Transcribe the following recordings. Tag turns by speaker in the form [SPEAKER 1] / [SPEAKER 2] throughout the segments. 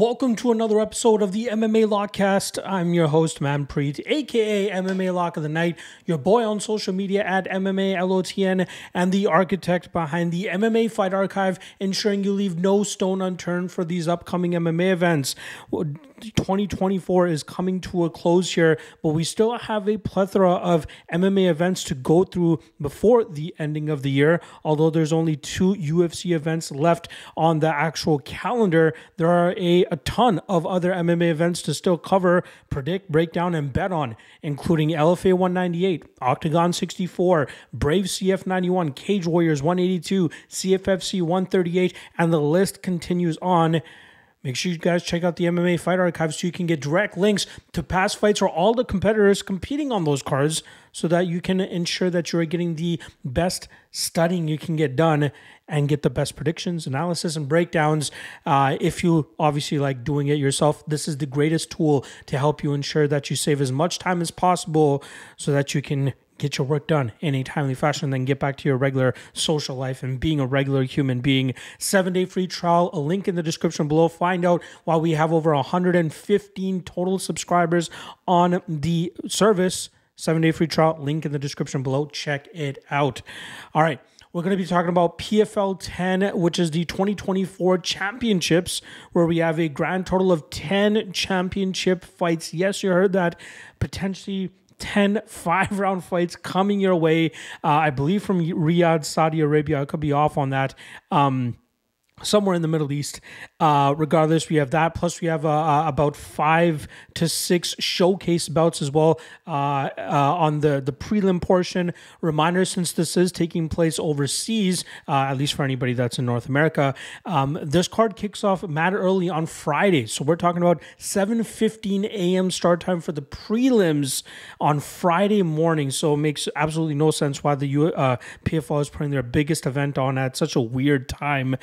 [SPEAKER 1] Welcome to another episode of the MMA Lockcast. I'm your host, Manpreet, aka MMA Lock of the Night, your boy on social media at MMALOTN, and the architect behind the MMA Fight Archive, ensuring you leave no stone unturned for these upcoming MMA events. 2024 is coming to a close here, but we still have a plethora of MMA events to go through before the ending of the year. Although there's only 2 UFC events left on the actual calendar, there are a ton of other MMA events to still cover, predict, break down, and bet on, including LFA 198, Octagon 64, Brave CF 91, Cage Warriors 182, CFFC 138, and the list continues on. Make sure you guys check out the MMA Fight Archive so you can get direct links to past fights or all the competitors competing on those cards so that you can ensure that you're getting the best studying you can get done and get the best predictions, analysis, and breakdowns. If you obviously like doing it yourself, this is the greatest tool to help you ensure that you save as much time as possible so that you can get your work done in a timely fashion, then get back to your regular social life and being a regular human being. 7-day free trial, a link in the description below. Find out why we have over 115 total subscribers on the service. 7-day free trial, link in the description below. Check it out. All right. We're going to be talking about PFL 10, which is the 2024 championships, where we have a grand total of 10 championship fights. Yes, you heard that. Potentially 10 5-round fights coming your way. I believe from Riyadh, Saudi Arabia. I could be off on that. Somewhere in the Middle East. Regardless, we have that. Plus, we have about 5 to 6 showcase bouts as well on the prelim portion. Reminder, since this is taking place overseas, at least for anybody that's in North America, this card kicks off mad early on Friday. So we're talking about 7:15 a.m. start time for the prelims on Friday morning. So it makes absolutely no sense why the PFL is putting their biggest event on at such a weird time.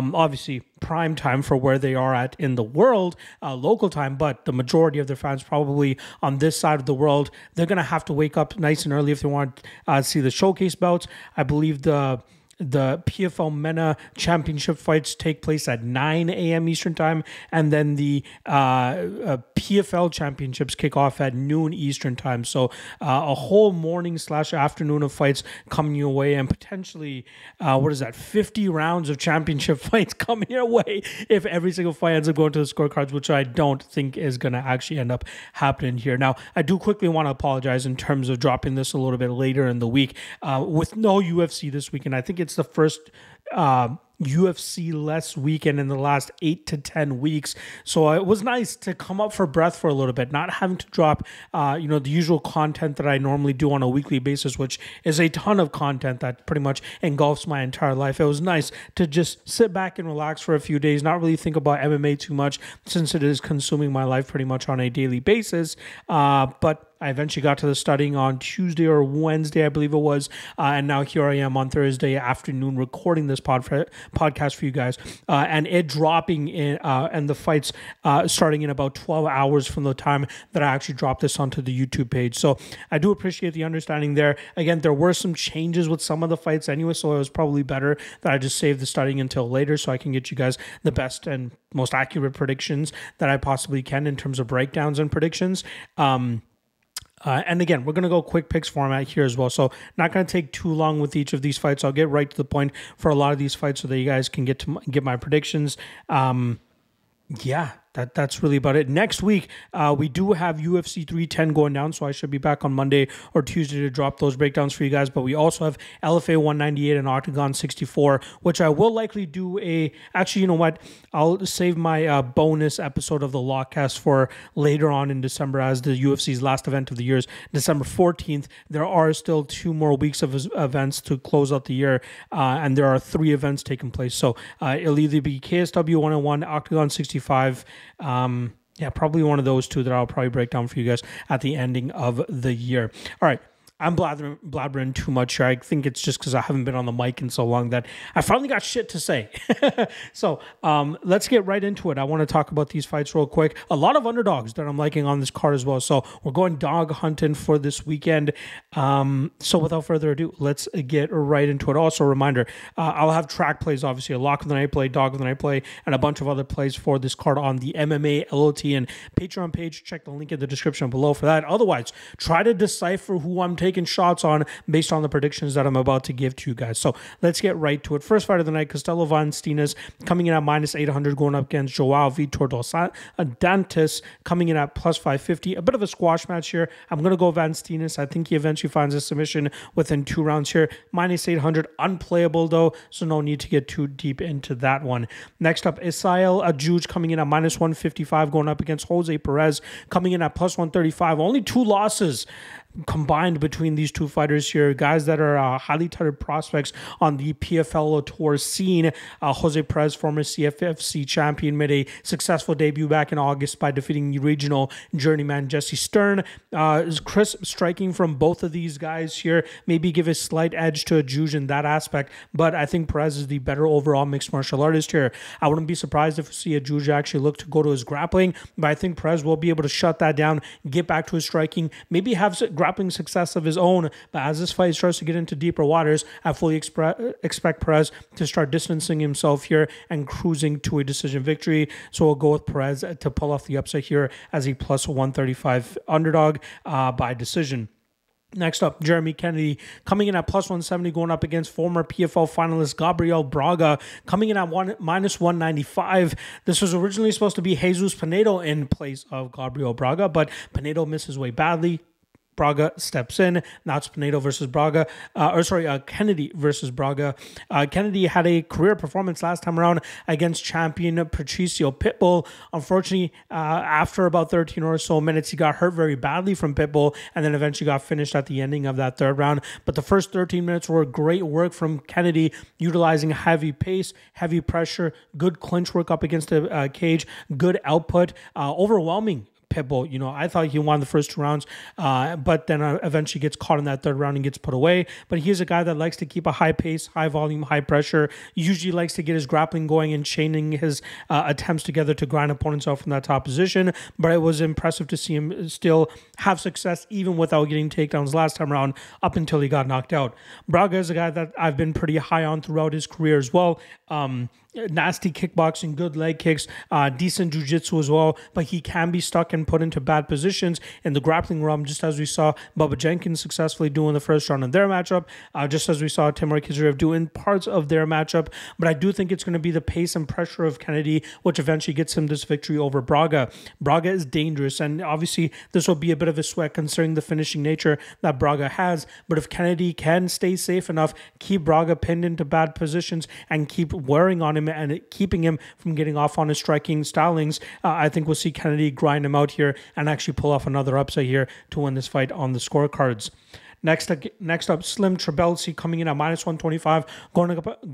[SPEAKER 1] Obviously, prime time for where they are at in the world, local time, but the majority of their fans probably on this side of the world, they're going to have to wake up nice and early if they want to see the showcase bouts. I believe the PFL MENA championship fights take place at 9 a.m. Eastern time, and then the PFL championships kick off at noon Eastern time. So a whole morning / afternoon of fights coming your way, and potentially, 50 rounds of championship fights coming your way if every single fight ends up going to the scorecards, which I don't think is going to actually end up happening here. Now, I do quickly want to apologize in terms of dropping this a little bit later in the week. With no UFC this weekend, I think it's the first UFC-less weekend in the last 8 to 10 weeks. So it was nice to come up for breath for a little bit, not having to drop, the usual content that I normally do on a weekly basis, which is a ton of content that pretty much engulfs my entire life. It was nice to just sit back and relax for a few days, not really think about MMA too much since it is consuming my life pretty much on a daily basis. But I eventually got to the studying on Tuesday or Wednesday, I believe it was, and now here I am on Thursday afternoon recording this podcast for you guys, and it dropping in, and the fights starting in about 12 hours from the time that I actually dropped this onto the YouTube page. So I do appreciate the understanding there. Again, there were some changes with some of the fights anyway, so it was probably better that I just saved the studying until later so I can get you guys the best and most accurate predictions that I possibly can in terms of breakdowns and predictions. And again, we're going to go quick picks format here as well. So not going to take too long with each of these fights. I'll get right to the point for a lot of these fights so that you guys can get my predictions. Yeah, that's really about it. Next week, we do have UFC 310 going down, so I should be back on Monday or Tuesday to drop those breakdowns for you guys. But we also have LFA 198 and Octagon 64, which I will likely do actually, you know what? I'll save my bonus episode of the Lockcast for later on in December, as the UFC's last event of the year is December 14th. There are still 2 more weeks of events to close out the year, and there are 3 events taking place. So it'll either be KSW 101, Octagon 65, probably one of those 2 that I'll probably break down for you guys at the ending of the year. All right. I'm blabbering too much here. I think it's just because I haven't been on the mic in so long that I finally got shit to say. So let's get right into it. I want to talk about these fights real quick. A lot of underdogs that I'm liking on this card as well. So we're going dog hunting for this weekend. So without further ado, let's get right into it. Also, a reminder, I'll have track plays, obviously, a lock of the night play, dog of the night play, and a bunch of other plays for this card on the MMALOTN Patreon page. Check the link in the description below for that. Otherwise, try to decipher who I'm taking shots on based on the predictions that I'm about to give to you guys. So let's get right to it. First fight of the night, Costello Van Steenis coming in at -800 going up against Joao Vitor dos Dantas coming in at +550. A bit of a squash match here. I'm going to go Van Steenis. I think he eventually finds a submission within 2 rounds here. -800, unplayable though, so no need to get too deep into that one. Next up, Adjoudj coming in at -155 going up against Jose Perez coming in at +135. Only 2 losses combined between these two fighters here, guys that are highly touted prospects on the PFL tour scene. Jose Perez, former CFFC champion, made a successful debut back in August by defeating regional journeyman Jesse Stern. Is crisp striking from both of these guys here, maybe give a slight edge to Adjoudj in that aspect, but I think Perez is the better overall mixed martial artist here. I wouldn't be surprised if we see Adjoudj actually look to go to his grappling, but I think Perez will be able to shut that down, get back to his striking, maybe have grappling success of his own. But as this fight starts to get into deeper waters, I fully expect Perez to start distancing himself here and cruising to a decision victory. So we'll go with Perez to pull off the upset here as a +135 underdog by decision. Next up, Jeremy Kennedy coming in at +170 going up against former PFL finalist Gabriel Braga coming in at -195. This was originally supposed to be Jesus Pinedo in place of Gabriel Braga, but Pinedo missed his way badly. Braga steps in. Now it's Pinedo versus Braga, Kennedy versus Braga. Kennedy had a career performance last time around against champion Patricio Pitbull. Unfortunately, after about 13 or so minutes, he got hurt very badly from Pitbull and then eventually got finished at the ending of that 3rd round. But the first 13 minutes were great work from Kennedy, utilizing heavy pace, heavy pressure, good clinch work up against the cage, good output, overwhelming Pitbull. I thought he won the first 2 rounds, but then eventually gets caught in that 3rd round and gets put away. But he's a guy that likes to keep a high pace, high volume, high pressure, usually likes to get his grappling going and chaining his attempts together to grind opponents out from that top position. But it was impressive to see him still have success even without getting takedowns last time around up until he got knocked out. Braga is a guy that I've been pretty high on throughout his career as well. Nasty kickboxing, good leg kicks, decent jiu-jitsu as well, but he can be stuck and put into bad positions in the grappling realm, just as we saw Bubba Jenkins successfully do in the first round of their matchup, just as we saw Timur Khizriev do in parts of their matchup. But I do think it's going to be the pace and pressure of Kennedy which eventually gets him this victory over Braga. Braga is dangerous, and obviously this will be a bit of a sweat considering the finishing nature that Braga has, but if Kennedy can stay safe enough, keep Braga pinned into bad positions and keep wearing on him and keeping him from getting off on his striking stylings, I think we'll see Kennedy grind him out here and actually pull off another upset here to win this fight on the scorecards. Next up, Slim Trabelsi coming in at -125,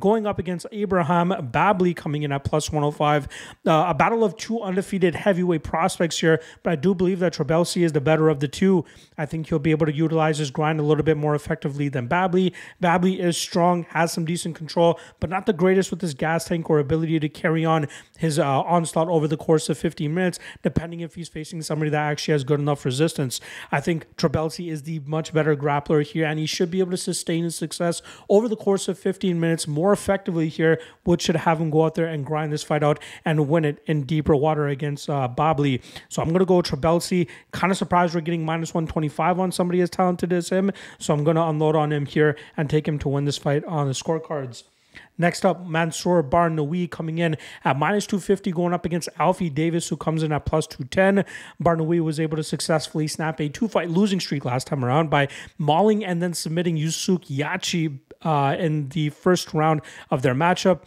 [SPEAKER 1] going up against Abraham Babli coming in at +105. A battle of 2 undefeated heavyweight prospects here, but I do believe that Trabelsi is the better of the 2. I think he'll be able to utilize his grind a little bit more effectively than Babli. Babli is strong, has some decent control, but not the greatest with his gas tank or ability to carry on his onslaught over the course of 15 minutes, depending if he's facing somebody that actually has good enough resistance. I think Trabelsi is the much better grappler here, and he should be able to sustain his success over the course of 15 minutes more effectively here, which should have him go out there and grind this fight out and win it in deeper water against Babli. So I'm going to go with Trabelsi. Kind of surprised we're getting -125 on somebody as talented as him, so I'm going to unload on him here and take him to win this fight on the scorecards. Next up, Mansour Barnaoui coming in at -250 going up against Alfie Davis, who comes in at +210. Barnaoui was able to successfully snap a 2-fight losing streak last time around by mauling and then submitting Yusuke Yachi in the first round of their matchup.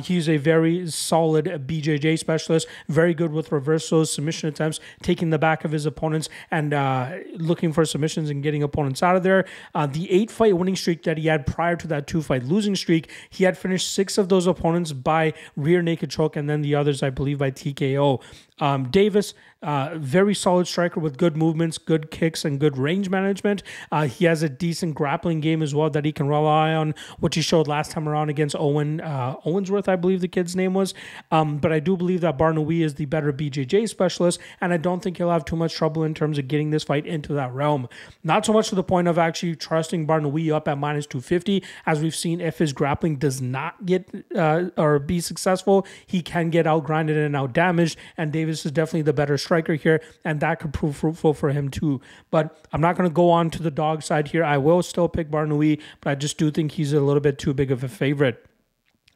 [SPEAKER 1] He's a very solid BJJ specialist, very good with reversals, submission attempts, taking the back of his opponents and looking for submissions and getting opponents out of there. The 8-fight winning streak that he had prior to that 2-fight losing streak, he had finished 6 of those opponents by rear naked choke and then the others, I believe, by TKO. Davis, very solid striker with good movements, good kicks, and good range management. He has a decent grappling game as well that he can rely on, which he showed last time around against Owensworth, I believe the kid's name was. But I do believe that Barnaoui is the better BJJ specialist, and I don't think he'll have too much trouble in terms of getting this fight into that realm. Not so much to the point of actually trusting Barnaoui up at minus 250, as we've seen if his grappling does not get or be successful, he can get outgrinded and outdamaged, and Davis is definitely the better striker here, and that could prove fruitful for him too. But I'm not going to go on to the dog side here. I will still pick Barnaoui, but I just do think he's a little bit too big of a favorite.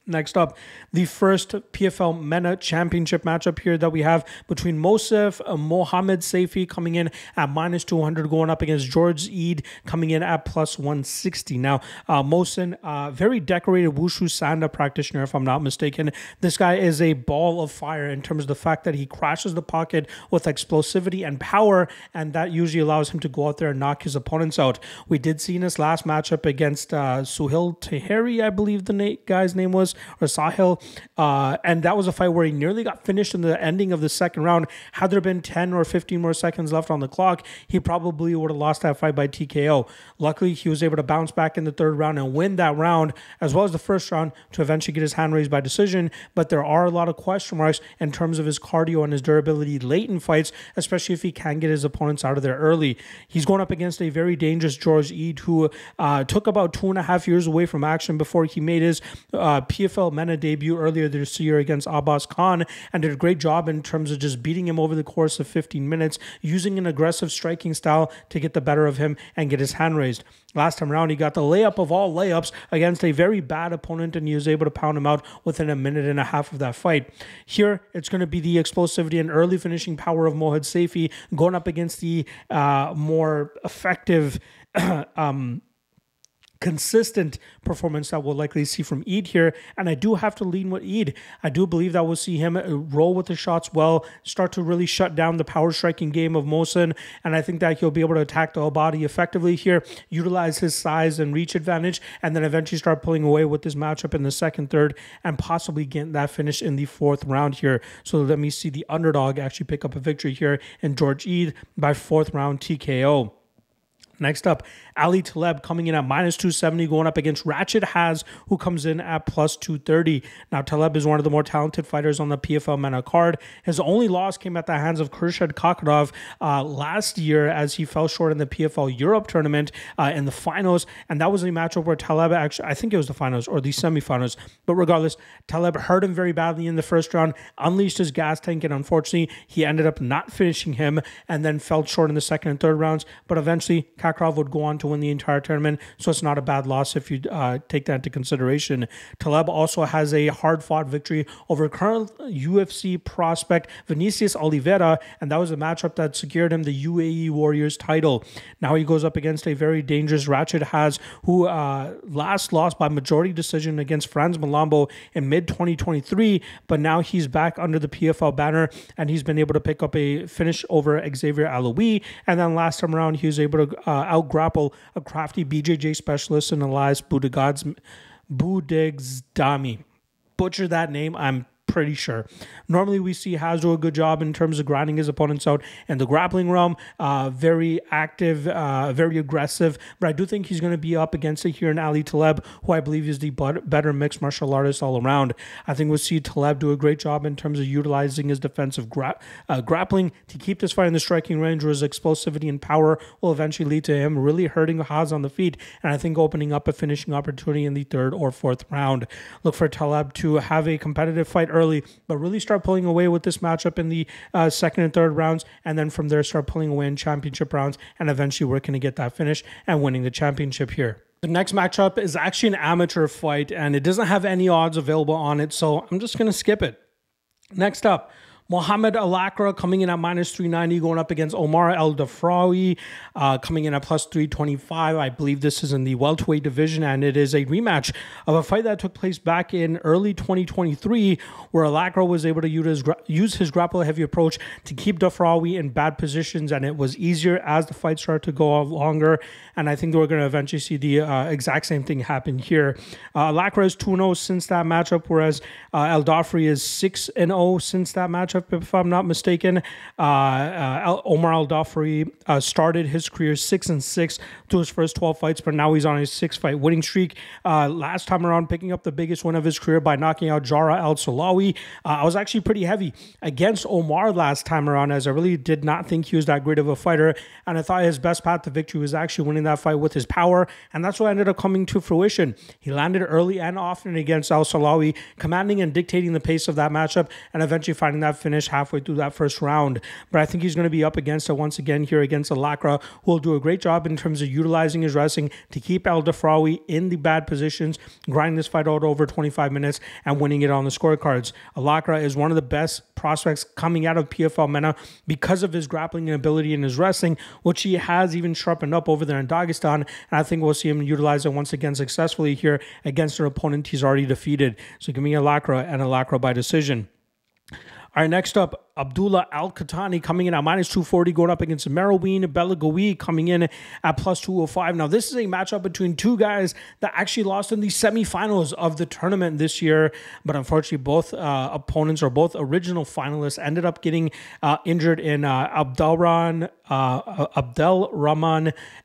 [SPEAKER 1] Next up, the first PFL MENA championship matchup here that we have between Musaev, Mohammadseifi coming in at minus 200, going up against George Eid coming in at plus 160. Now, Mohsen, very decorated Wushu Sanda practitioner, if I'm not mistaken. This guy is a ball of fire in terms of the fact that he crashes the pocket with explosivity and power, and that usually allows him to go out there and knock his opponents out. We did see in his last matchup against Suhail Taheri, I believe the guy's name was, or Sahil, and that was a fight where he nearly got finished in the ending of the second round. Had there been 10 or 15 more seconds left on the clock, he probably would have lost that fight by TKO. Luckily, he was able to bounce back in the third round and win that round, as well as the first round, to eventually get his hand raised by decision. But there are a lot of question marks in terms of his cardio and his durability late in fights, especially if he can get his opponents out of there early. He's going up against a very dangerous George Eid, who took about 2.5 years away from action before he made his PFL MENA debut earlier this year against Abbas Khan, and did a great job in terms of just beating him over the course of 15 minutes, using an aggressive striking style to get the better of him and get his hand raised. Last time around, he got the layup of all layups against a very bad opponent, and he was able to pound him out within a minute and a half of that fight. Here, it's going to be the explosivity and early finishing power of Mohammadseifi going up against the more effective consistent performance that we'll likely see from Eid here, and I do have to lean with Eid. I do believe that we'll see him roll with the shots well, start to really shut down the power striking game of Mohsen, and I think that he'll be able to attack the body effectively here, utilize his size and reach advantage, and then eventually start pulling away with this matchup in the second, third, and possibly get that finish in the fourth round here. So let me see the underdog actually pick up a victory here in George Eid by fourth round TKO. Next up, Ali Taleb coming in at minus 270, going up against Ratchet Haz, who comes in at plus 230. Now, Taleb is one of the more talented fighters on the PFL MENA card. His only loss came at the hands of Khizriev Kakadov last year, as he fell short in the PFL Europe tournament in the finals. And that was a matchup where Taleb actually, I think it was the finals or the semifinals, but regardless, Taleb hurt him very badly in the first round, unleashed his gas tank, and unfortunately, he ended up not finishing him and then fell short in the second and third rounds. But eventually, Kakadov would go on to win the entire tournament, so it's not a bad loss if you take that into consideration. Taleb also has a hard-fought victory over current UFC prospect Vinicius Oliveira, and that was a matchup that secured him the UAE Warriors title. Now he goes up against a very dangerous Ratchet Haz, who last lost by majority decision against Franz Malambo in mid-2023, but now he's back under the PFL banner, and he's been able to pick up a finish over Xavier Aloui, and then last time around he was able to out-grapple a crafty BJJ specialist in Elias Budegzdami. Butcher that name, I'm pretty sure. Normally we see Haz do a good job in terms of grinding his opponents out in the grappling realm. Very active, very aggressive, but I do think he's going to be up against it here in Ali Taleb, who I believe is the better mixed martial artist all around. I think we'll see Taleb do a great job in terms of utilizing his defensive grappling to keep this fight in the striking range, where his explosivity and power will eventually lead to him really hurting Haz on the feet, and I think opening up a finishing opportunity in the third or fourth round. Look for Taleb to have a competitive fight early, but really start pulling away with this matchup in the second and third rounds, and then from there start pulling away in championship rounds, and eventually working to get that finish and winning the championship here. The next matchup is actually an amateur fight, and it doesn't have any odds available on it, so I'm just going to skip it. Next up, Mohammed Alaqraa coming in at minus 390, going up against Omar El Dafrawy, coming in at plus 325. I believe this is in the welterweight division, and it is a rematch of a fight that took place back in early 2023, where Alaqraa was able to use his grapple-heavy approach to keep Dafrawy in bad positions, and it was easier as the fight started to go longer, and I think we're going to eventually see the exact same thing happen here. Alaqraa is 2-0 since that matchup, whereas El Dafrawy is 6-0 since that matchup. matchup, if I'm not mistaken. Omar Al-Dafrawy started his career 6-6 to his first 12 fights, but now he's on a 6-fight winning streak. Last time around, picking up the biggest win of his career by knocking out Jara Al-Salawi. I was actually pretty heavy against Omar last time around, as I really did not think he was that great of a fighter, and I thought his best path to victory was actually winning that fight with his power, and that's what ended up coming to fruition. He landed early and often against Al-Salawi, commanding and dictating the pace of that matchup, and eventually finding that finish halfway through that first round. But I think he's going to be up against it once again here against Alaqraa, who will do a great job in terms of utilizing his wrestling to keep Dafrawy in the bad positions, grind this fight out over 25 minutes, and winning it on the scorecards. Alaqraa is one of the best prospects coming out of PFL MENA because of his grappling ability and his wrestling, which he has even sharpened up over there in Dagestan, and I think we'll see him utilize it once again successfully here against an opponent he's already defeated. So give me Alaqraa and Alaqraa by decision. All right, next up, Abdullah Al-Qahtani coming in at -240, going up against Marouane Bellagouit coming in at +205. Now, this is a matchup between two guys that actually lost in the semifinals of the tournament this year, but unfortunately, both opponents, or both original finalists, ended up getting injured in Abdelrahman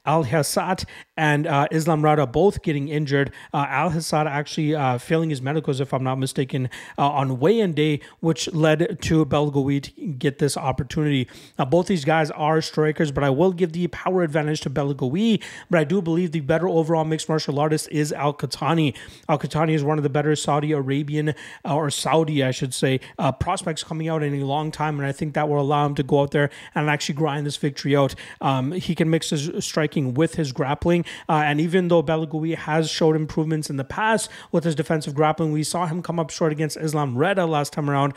[SPEAKER 1] Al-Hassat and Islam Rada, both getting injured. Al-Hassat actually failing his medicals, if I'm not mistaken, on weigh-in day, which led to Bellagouit to get this opportunity. Now, both these guys are strikers, but I will give the power advantage to Bellagouit, but I do believe the better overall mixed martial artist is Al-Qahtani. Al-Qahtani is one of the better Saudi Arabian, or Saudi, I should say, prospects coming out in a long time, and I think that will allow him to go out there and actually grind this victory out. He can mix his striking with his grappling, and even though Bellagouit has showed improvements in the past with his defensive grappling, we saw him come up short against Islam Reda last time around,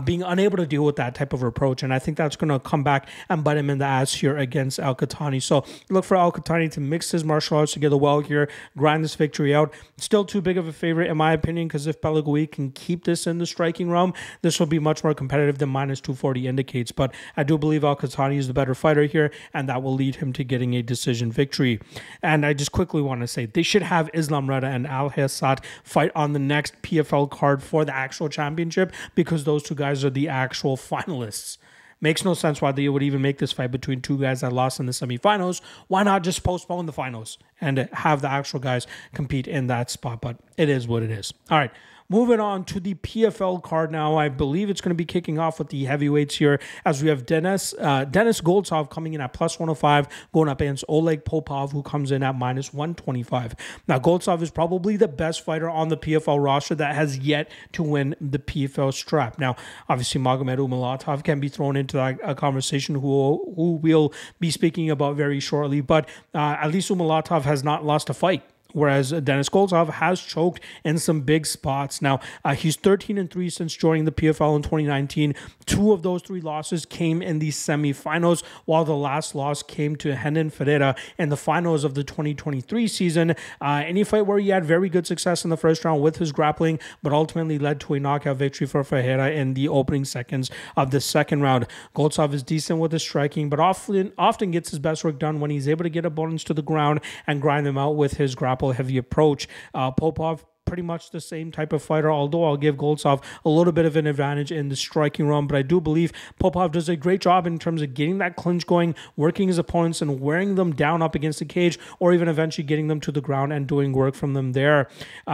[SPEAKER 1] being unable to deal with that type of approach, and I think that's going to come back and bite him in the ass here against Al-Qahtani. So look for Al-Qahtani to mix his martial arts together well here, grind this victory out. Still too big of a favorite in my opinion, because if Bellagouit can keep this in the striking realm, this will be much more competitive than -240 indicates, but I do believe Al-Qahtani is the better fighter here, and that will lead him to getting a decision victory. And I just quickly want to say, they should have Islam Reda and Al-Hassat fight on the next PFL card for the actual championship, because those two guys are the actual finalists. Makes no sense why they would even make this fight between two guys that lost in the semifinals. Why not just postpone the finals and have the actual guys compete in that spot? But it is what it is. All right. Moving on to the PFL card now. I believe it's going to be kicking off with the heavyweights here, as we have Dennis Goltsov coming in at +105, going up against Oleg Popov, who comes in at -125. Now, Goltsov is probably the best fighter on the PFL roster that has yet to win the PFL strap. Now, obviously, Magomed Umalatov can be thrown into that conversation, who we'll be speaking about very shortly, but at least Umalatov has not lost a fight, whereas Dennis Goltsov has choked in some big spots. Now, he's 13-3 since joining the PFL in 2019. 2 of those 3 losses came in the semifinals, while the last loss came to Renan Ferreira in the finals of the 2023 season. Any fight where he had very good success in the first round with his grappling, but ultimately led to a knockout victory for Ferreira in the opening seconds of the second round. Goltsov is decent with his striking, but often gets his best work done when he's able to get opponents to the ground and grind them out with his heavy approach. Popov, pretty much the same type of fighter, although I'll give Goltsov a little bit of an advantage in the striking realm, but I do believe Popov does a great job in terms of getting that clinch going, working his opponents and wearing them down up against the cage, or even eventually getting them to the ground and doing work from them there.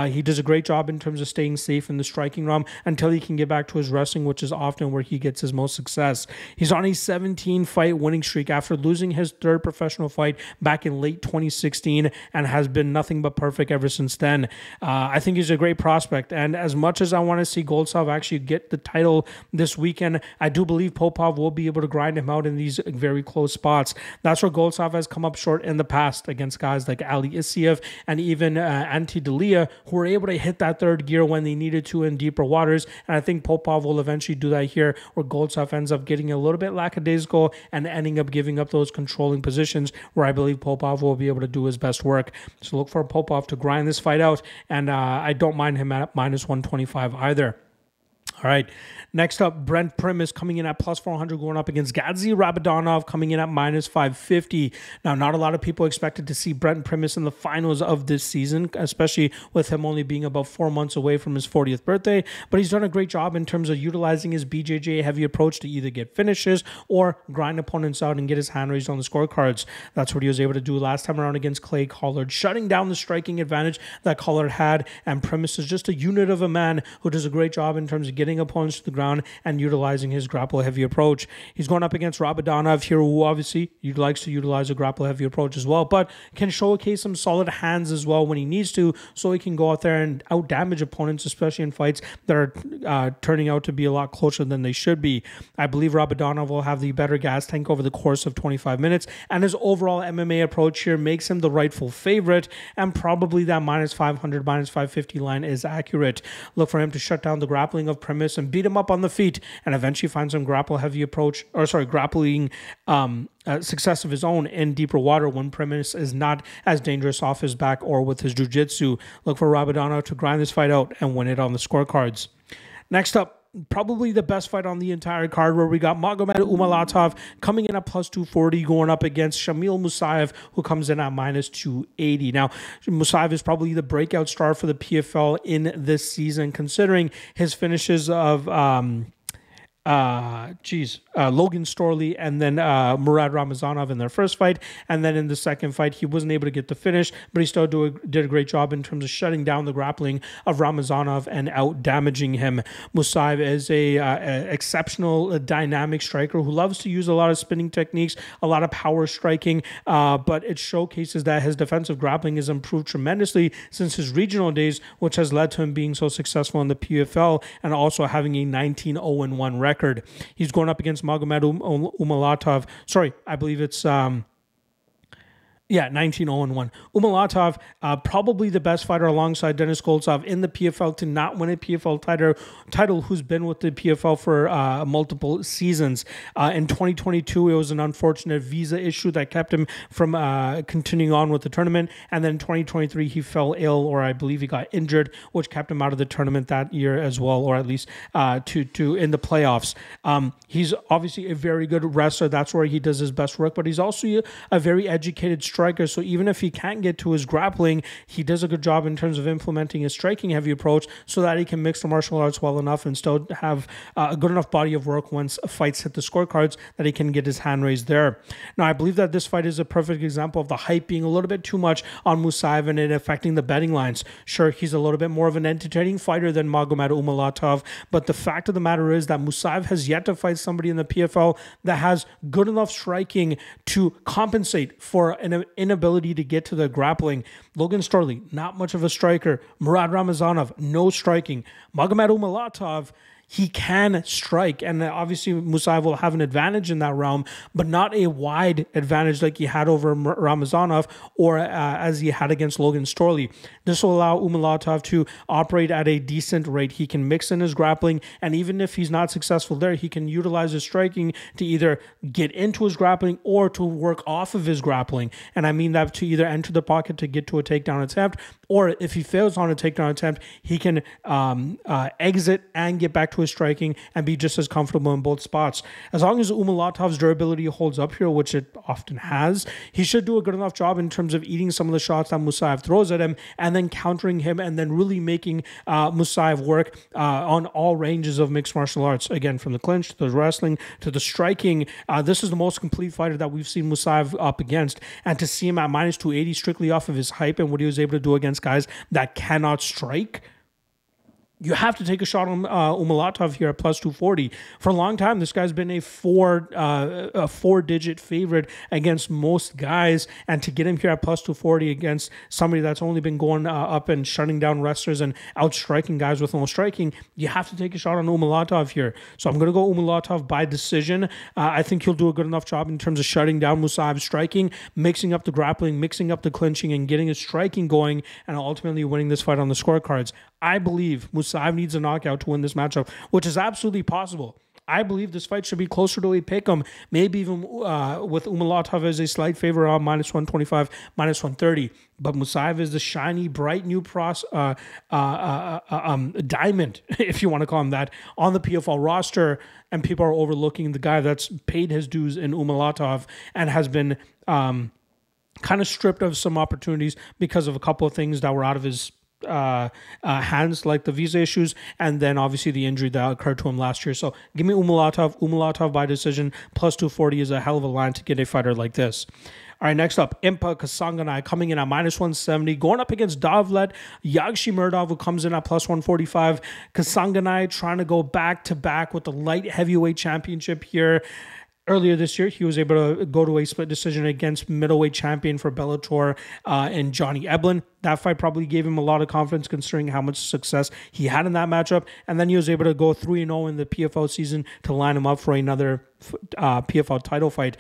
[SPEAKER 1] He does a great job in terms of staying safe in the striking realm until he can get back to his wrestling, which is often where he gets his most success. He's on a 17-fight winning streak after losing his 3rd professional fight back in late 2016, and has been nothing but perfect ever since then. I think he's a great prospect, and as much as I want to see Goltsov actually get the title this weekend, I do believe Popov will be able to grind him out in these very close spots. That's where Goltsov has come up short in the past against guys like Ali Isiev and even Ante Delia, who were able to hit that 3rd gear when they needed to in deeper waters, and I think Popov will eventually do that here, where Goltsov ends up getting a little bit lackadaisical and ending up giving up those controlling positions, where I believe Popov will be able to do his best work. So look for Popov to grind this fight out, and I don't mind him at -125 either. All right. Next up, Brent Primus coming in at plus 400, going up against Gadzi Rabadanov coming in at minus 550. Now, not a lot of people expected to see Brent Primus in the finals of this season, especially with him only being about 4 months away from his 40th birthday. But he's done a great job in terms of utilizing his BJJ heavy approach to either get finishes or grind opponents out and get his hand raised on the scorecards. That's what he was able to do last time around against Clay Collard, shutting down the striking advantage that Collard had. And Primus is just a unit of a man who does a great job in terms of getting opponents to the ground and utilizing his grapple heavy approach. He's going up against Rabadanov here, who obviously likes to utilize a grapple heavy approach as well, but can showcase some solid hands as well when he needs to, so he can go out there and out damage opponents, especially in fights that are turning out to be a lot closer than they should be. I believe Rabadanov will have the better gas tank over the course of 25 minutes, and his overall MMA approach here makes him the rightful favorite, and probably that minus 500, minus 550 line is accurate. Look for him to shut down the grappling of Primus and beat him up on the feet, and eventually find some grappling success of his own in deeper water when Primus is not as dangerous off his back or with his jiu-jitsu. Look for Rabadanov to grind this fight out and win it on the scorecards. Next up, probably the best fight on the entire card, where we got Magomed Umalatov coming in at plus 240, going up against Shamil Musaev, who comes in at minus 280. Now, Musaev is probably the breakout star for the PFL in this season, considering his finishes of Logan Storley and then Murad Ramazanov in their first fight, and then in the second fight he wasn't able to get the finish, but he still did a great job in terms of shutting down the grappling of Ramazanov and out damaging him. Musaev is a exceptional dynamic striker who loves to use a lot of spinning techniques, a lot of power striking, but it showcases that his defensive grappling has improved tremendously since his regional days, which has led to him being so successful in the PFL and also having a 19-0-1 record. He's going up against Magomed Umalatov. Sorry, I believe it's 19-0-1. Umalatov, probably the best fighter alongside Denis Goltsov in the PFL to not win a PFL title, who's been with the PFL for multiple seasons. In 2022, it was an unfortunate visa issue that kept him from continuing on with the tournament. And then in 2023, he fell ill, or I believe he got injured, which kept him out of the tournament that year as well, or at least to in the playoffs. He's obviously a very good wrestler. That's where he does his best work, but he's also a very educated striker. So even if he can't get to his grappling, he does a good job in terms of implementing his striking heavy approach so that he can mix the martial arts well enough and still have a good enough body of work once fights hit the scorecards that he can get his hand raised there. Now, I believe that this fight is a perfect example of the hype being a little bit too much on Musaev and it affecting the betting lines. Sure, he's a little bit more of an entertaining fighter than Magomed Umalatov, but the fact of the matter is that Musaev has yet to fight somebody in the PFL that has good enough striking to compensate for an inability to get to the grappling. Logan Storley, not much of a striker. Murad Ramazanov, no striking. Magomed Umalatov, he can strike, and obviously Musaev will have an advantage in that realm, but not a wide advantage like he had over Ramazanov or as he had against Logan Storley. This will allow Umalatov to operate at a decent rate. He can mix in his grappling, and even if he's not successful there, he can utilize his striking to either get into his grappling or to work off of his grappling. And I mean that to either enter the pocket to get to a takedown attempt, or if he fails on a takedown attempt, he can exit and get back to his striking and be just as comfortable in both spots. As long as Umalatov's durability holds up here, which it often has, he should do a good enough job in terms of eating some of the shots that Musaev throws at him and then countering him and then really making Musaev work on all ranges of mixed martial arts. Again, from the clinch to the wrestling to the striking. This is the most complete fighter that we've seen Musaev up against. And to see him at minus 280 strictly off of his hype and what he was able to do against guys that cannot strike, you have to take a shot on Umalatov here at plus 240. For a long time, this guy's been a four-digit favorite against most guys, and to get him here at plus 240 against somebody that's only been going up and shutting down wrestlers and outstriking guys with no striking, you have to take a shot on Umalatov here. So I'm going to go Umalatov by decision. I think he'll do a good enough job in terms of shutting down Musaev's striking, mixing up the grappling, mixing up the clinching, and getting his striking going, and ultimately winning this fight on the scorecards. I believe Musaev needs a knockout to win this matchup, which is absolutely possible. I believe this fight should be closer to a pick'em, maybe even with Umalatov as a slight favor on -125, -130. But Musaev is the shiny, bright new diamond, if you want to call him that, on the PFL roster, and people are overlooking the guy that's paid his dues in Umalatov and has been kind of stripped of some opportunities because of a couple of things that were out of his hands, like the visa issues, and then obviously the injury that occurred to him last year. So give me Umalatov by decision. Plus 240 is a hell of a line to get a fighter like this. All right, next up, Impa Kasanganay coming in at -170, going up against Dovlet Yagshimuradov, who comes in at +145. Kasanganay trying to go back-to-back with the light heavyweight championship here. Earlier this year, he was able to go to a split decision against middleweight champion for Bellator and Johnny Eblen. That fight probably gave him a lot of confidence considering how much success he had in that matchup. And then he was able to go 3-0 in the PFL season to line him up for another PFL title fight.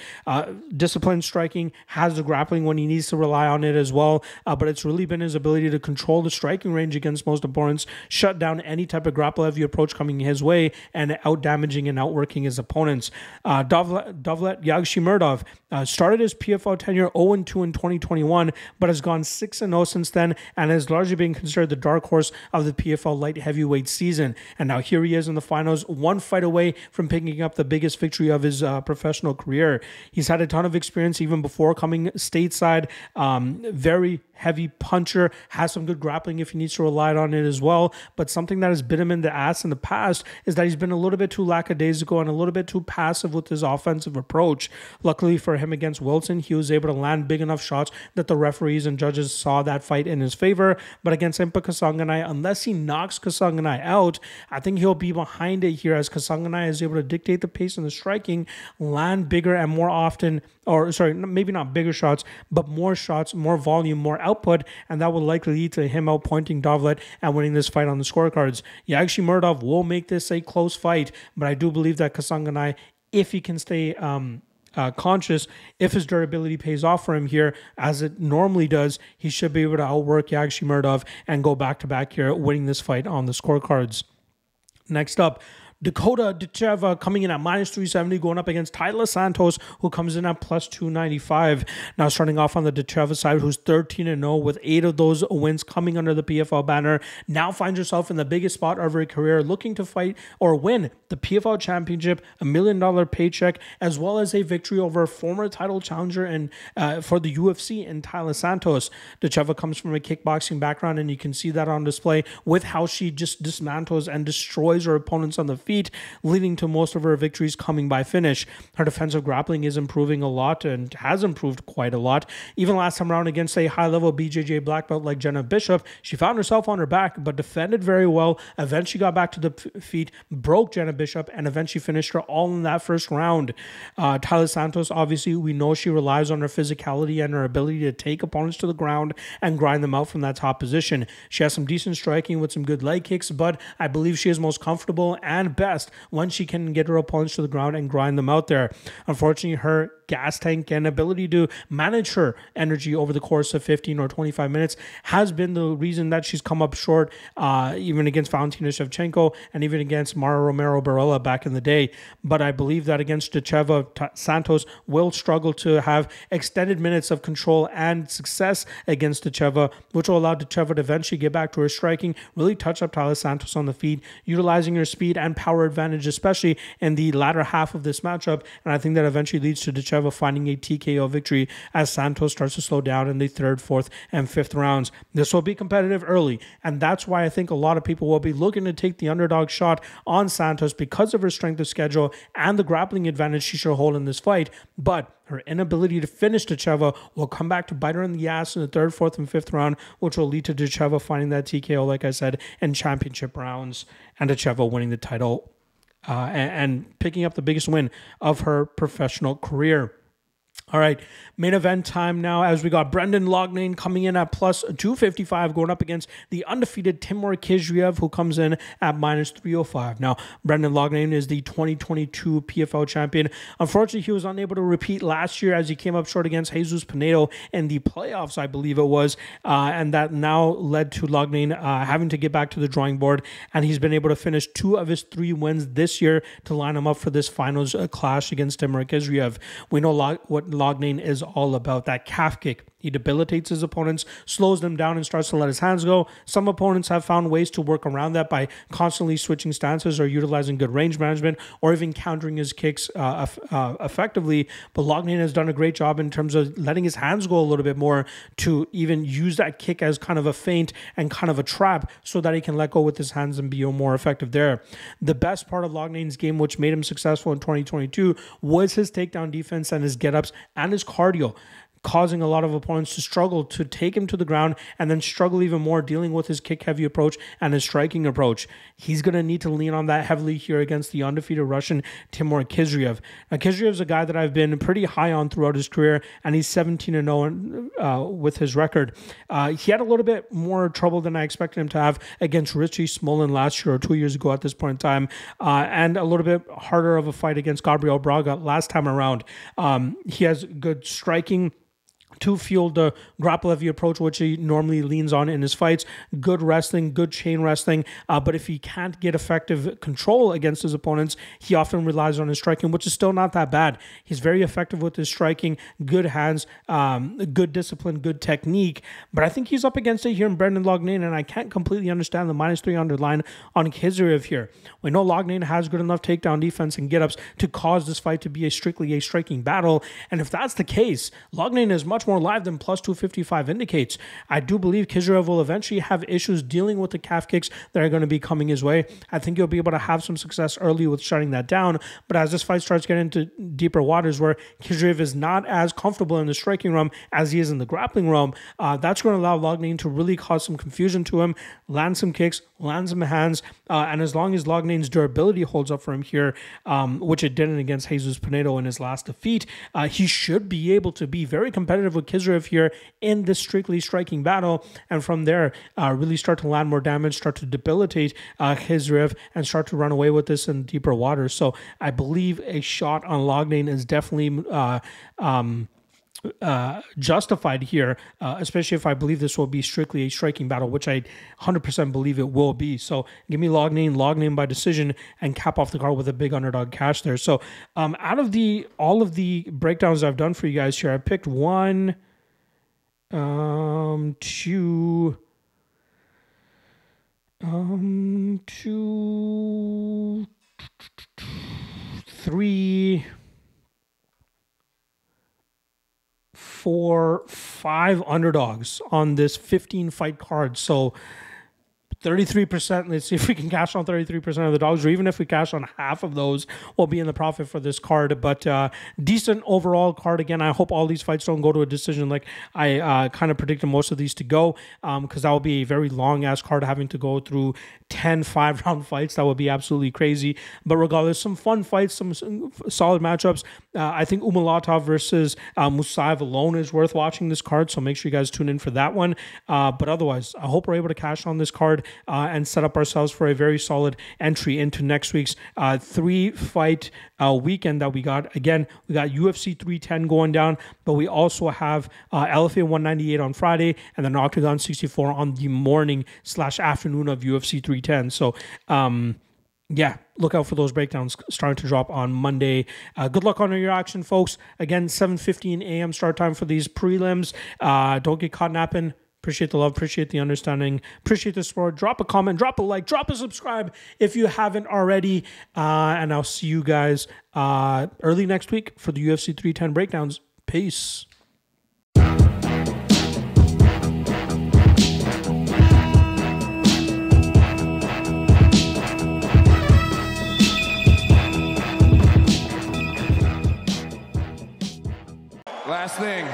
[SPEAKER 1] Disciplined striking, has the grappling when he needs to rely on it as well. But it's really been his ability to control the striking range against most opponents, shut down any type of grapple-heavy approach coming his way, and out-damaging and outworking his opponents. Dovlet Yagshimuradov started his PFL tenure 0-2 in 2021, but has gone 6-0 since then, and has largely been considered the dark horse of the PFL light heavyweight season. And now here he is in the finals, one fight away from picking up the biggest victory of his professional career. He's had a ton of experience even before coming stateside. Very heavy puncher, has some good grappling if he needs to rely on it as well. But something that has bit him in the ass in the past is that he's been a little bit too lackadaisical and a little bit too passive with his offensive approach. Luckily for him against Wilson, he was able to land big enough shots that the referees and judges saw that fight in his favor. But against Impa Kasanganay, unless he knocks Kasanganay out, I think he'll be behind it here as Kasanganay is able to dictate the pace in the striking, land bigger and more often, or sorry, maybe not bigger shots, but more shots, more volume, more output, and that will likely lead to him outpointing Dovlet and winning this fight on the scorecards. Yagshimuradov will make this a close fight, but I do believe that Kasanganay, if he can stay conscious, if his durability pays off for him here, as it normally does, he should be able to outwork Yagshimuradov and go back-to-back here, winning this fight on the scorecards. Next up, Ditcheva coming in at -370, going up against Tyler Santos, who comes in at +295. Now starting off on the Ditcheva side, who's 13-0 with 8 of those wins coming under the PFL banner, now finds herself in the biggest spot of her career, looking to fight or win the PFL championship, $1 million paycheck, as well as a victory over a former title challenger and for the UFC in Tyler Santos. Ditcheva comes from a kickboxing background, and you can see that on display with how she just dismantles and destroys her opponents on the feet, leading to most of her victories coming by finish. Her defensive grappling is improving a lot and has improved quite a lot. Even last time around against a high-level BJJ black belt like Jenna Bishop, she found herself on her back but defended very well, eventually got back to the feet, broke Jenna Bishop, and eventually finished her all in that first round. Tyler Santos, obviously, we know she relies on her physicality and her ability to take opponents to the ground and grind them out from that top position. She has some decent striking with some good leg kicks, but I believe she is most comfortable and best when she can get her opponents to the ground and grind them out there. Unfortunately, her gas tank and ability to manage her energy over the course of 15 or 25 minutes has been the reason that she's come up short, even against Valentina Shevchenko and even against Mara Romero Barella back in the day. But I believe that against Ditcheva, Santos will struggle to have extended minutes of control and success against Ditcheva, which will allow Ditcheva to eventually get back to her striking, really touch up Tyler Santos on the feet, utilizing her speed and power advantage, especially in the latter half of this matchup. And I think that eventually leads to Ditcheva finding a TKO victory as Santos starts to slow down in the 3rd, 4th, and 5th rounds. This will be competitive early, and that's why I think a lot of people will be looking to take the underdog shot on Santos because of her strength of schedule and the grappling advantage she should hold in this fight. But her inability to finish Ditcheva will come back to bite her in the ass in the 3rd, 4th, and 5th round, which will lead to Ditcheva finding that TKO, like I said, in championship rounds, and Ditcheva winning the title and picking up the biggest win of her professional career. All right, main event time now as we got Brendan Loughnane coming in at plus 255 going up against the undefeated Timur Khizriev, who comes in at minus 305. Now, Brendan Loughnane is the 2022 PFL champion. Unfortunately, he was unable to repeat last year as he came up short against Jesus Pinedo in the playoffs, I believe it was, and that now led to Loughnane having to get back to the drawing board, and he's been able to finish 2 of his 3 wins this year to line him up for this finals clash against Timur Khizriev. We know what Loughnane is all about, that calf kick. He debilitates his opponents, slows them down, and starts to let his hands go. Some opponents have found ways to work around that by constantly switching stances or utilizing good range management or even countering his kicks effectively. But Loughnane has done a great job in terms of letting his hands go a little bit more to even use that kick as kind of a feint and kind of a trap so that he can let go with his hands and be more effective there. The best part of Lougnane's game, which made him successful in 2022, was his takedown defense and his get-ups and his cardio, causing a lot of opponents to struggle to take him to the ground and then struggle even more dealing with his kick-heavy approach and his striking approach. He's going to need to lean on that heavily here against the undefeated Russian Timur Khizriev. Now, Khizriev's a guy that I've been pretty high on throughout his career, and he's 17-0 with his record. He had a little bit more trouble than I expected him to have against Richie Smolin last year or 2 years ago at this point in time, and a little bit harder of a fight against Gabriel Braga last time around. He has good striking to fuel the grapple-heavy approach, which he normally leans on in his fights. Good wrestling, good chain wrestling. But if he can't get effective control against his opponents, he often relies on his striking, which is still not that bad. He's very effective with his striking, good hands, good discipline, good technique. But I think he's up against it here in Brendan Loughnane, and I can't completely understand the minus 300 line on Khizriev here. We know Loughnane has good enough takedown defense and get-ups to cause this fight to be strictly a striking battle. And if that's the case, Loughnane is much more live than plus 255 indicates. I do believe Khizriev will eventually have issues dealing with the calf kicks that are going to be coming his way. I think he'll be able to have some success early with shutting that down, but as this fight starts getting into deeper waters where Khizriev is not as comfortable in the striking realm as he is in the grappling realm, that's going to allow Loughnane to really cause some confusion to him, land some kicks, land some hands, and as long as Lougnane's durability holds up for him here, which it didn't against Jesus Pinedo in his last defeat, he should be able to be very competitive with Khizriev here in this strictly striking battle, and from there really start to land more damage, start to debilitate Khizriev, and start to run away with this in deeper waters. So I believe a shot on Loughnane is definitely justified here, especially if I believe this will be strictly a striking battle, which I 100% believe it will be. So give me Loughnane by decision, and cap off the card with a big underdog cash there. So out of all of the breakdowns I've done for you guys here, I picked 1, 2, 3, 4, 5 underdogs on this 15 fight card. So 33%. Let's see if we can cash on 33% of the dogs, or even if we cash on half of those, we'll be in the profit for this card. But decent overall card. Again, I hope all these fights don't go to a decision like I kind of predicted most of these to go, because that will be a very long-ass card, having to go through 10 5-round fights. That would be absolutely crazy. But regardless, some fun fights, some solid matchups. I think Umalatov versus Musaev alone is worth watching this card, so make sure you guys tune in for that one. But otherwise, I hope we're able to cash on this card and set up ourselves for a very solid entry into next week's 3-fight weekend that we got. Again, we got UFC 310 going down, but we also have LFA 198 on Friday, and then Octagon 64 on the morning/afternoon of UFC 310. So, yeah, look out for those breakdowns starting to drop on Monday. Good luck on your action, folks. Again, 7:15 a.m. start time for these prelims. Don't get caught napping. Appreciate the love, appreciate the understanding, appreciate the support. Drop a comment, drop a like, drop a subscribe if you haven't already. And I'll see you guys early next week for the UFC 310 breakdowns. Peace.
[SPEAKER 2] Last thing.